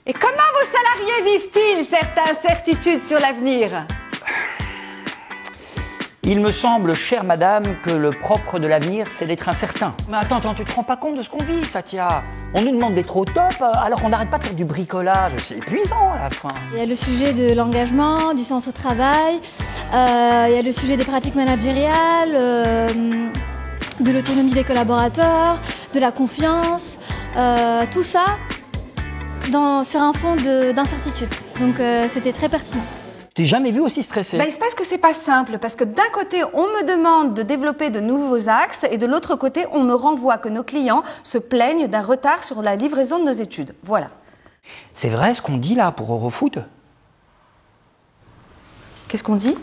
Et comment vos salariés vivent-ils cette incertitude sur l'avenir? Il me semble, chère madame, que le propre de l'avenir, c'est d'être incertain. Mais attends, tu te rends pas compte de ce qu'on vit, Satya? On nous demande d'être au top, alors qu'on n'arrête pas de faire du bricolage. C'est épuisant, à la fin. Il y a le sujet de l'engagement, du sens au travail, il y a le sujet des pratiques managériales, de l'autonomie des collaborateurs, de la confiance, tout ça sur un fond d'incertitude. Donc c'était très pertinent. T'es jamais vu aussi stressé? Il se passe que c'est pas simple, parce que d'un côté, on me demande de développer de nouveaux axes, et de l'autre côté, on me renvoie que nos clients se plaignent d'un retard sur la livraison de nos études. Voilà. C'est vrai ce qu'on dit là pour Eurofood? Qu'est-ce qu'on dit?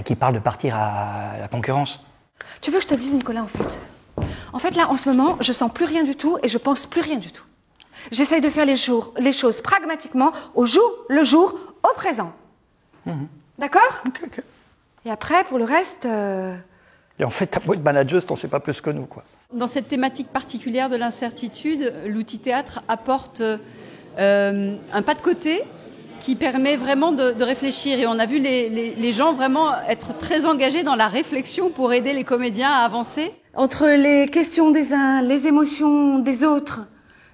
Qui parle de partir à la concurrence. Tu veux que je te dise, Nicolas, en fait? En fait, là, en ce moment, je sens plus rien du tout et je pense plus rien du tout. J'essaye de faire les choses pragmatiquement, au jour le jour, au présent. D'accord? Ok. Et après, pour le reste... Et en fait, ta boîte manageuse, t'en sais pas plus que nous, quoi. Dans cette thématique particulière de l'incertitude, l'outil théâtre apporte un pas de côté qui permet vraiment de réfléchir. Et on a vu les gens vraiment être très engagés dans la réflexion pour aider les comédiens à avancer. Entre les questions des uns, les émotions des autres,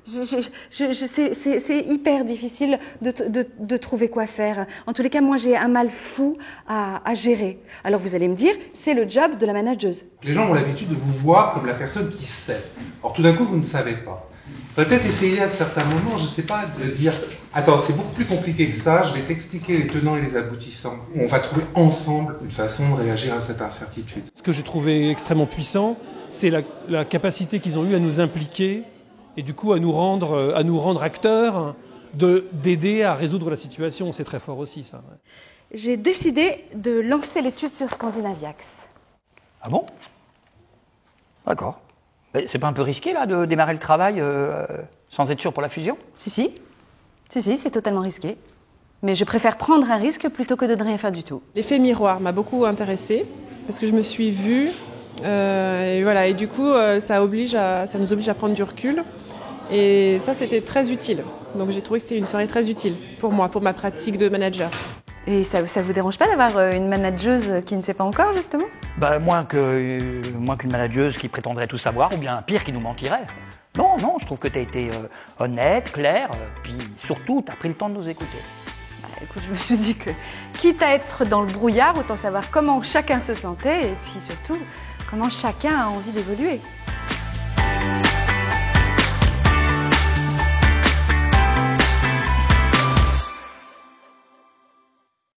c'est hyper difficile de trouver quoi faire. En tous les cas, moi, j'ai un mal fou à gérer. Alors, vous allez me dire, c'est le job de la manageuse. Les gens ont l'habitude de vous voir comme la personne qui sait. Or, tout d'un coup, vous ne savez pas. Vous peut-être essayer à certains moments, je ne sais pas, de dire « Attends, c'est beaucoup plus compliqué que ça, je vais t'expliquer les tenants et les aboutissants. » On va trouver ensemble une façon de réagir à cette incertitude. Ce que j'ai trouvé extrêmement puissant, c'est la capacité qu'ils ont eue à nous impliquer et du coup à nous rendre acteurs, d'aider à résoudre la situation. C'est très fort aussi, ça. J'ai décidé de lancer l'étude sur Scandinaviax. Ah bon? D'accord. Mais c'est pas un peu risqué, là, de démarrer le travail sans être sûr pour la fusion? Si, c'est totalement risqué. Mais je préfère prendre un risque plutôt que de ne rien faire du tout. L'effet miroir m'a beaucoup intéressée parce que je me suis vue et voilà, et du coup ça nous oblige à prendre du recul et ça c'était très utile. Donc j'ai trouvé que c'était une soirée très utile pour moi, pour ma pratique de manager. Et ça vous dérange pas d'avoir une manageuse qui ne sait pas encore, justement? Moins qu'une manageuse qui prétendrait tout savoir, ou bien pire, qui nous mentirait. Non, je trouve que t'as été honnête, claire, puis surtout, t'as pris le temps de nous écouter. Écoute, je me suis dit que, quitte à être dans le brouillard, autant savoir comment chacun se sentait, et puis surtout, comment chacun a envie d'évoluer.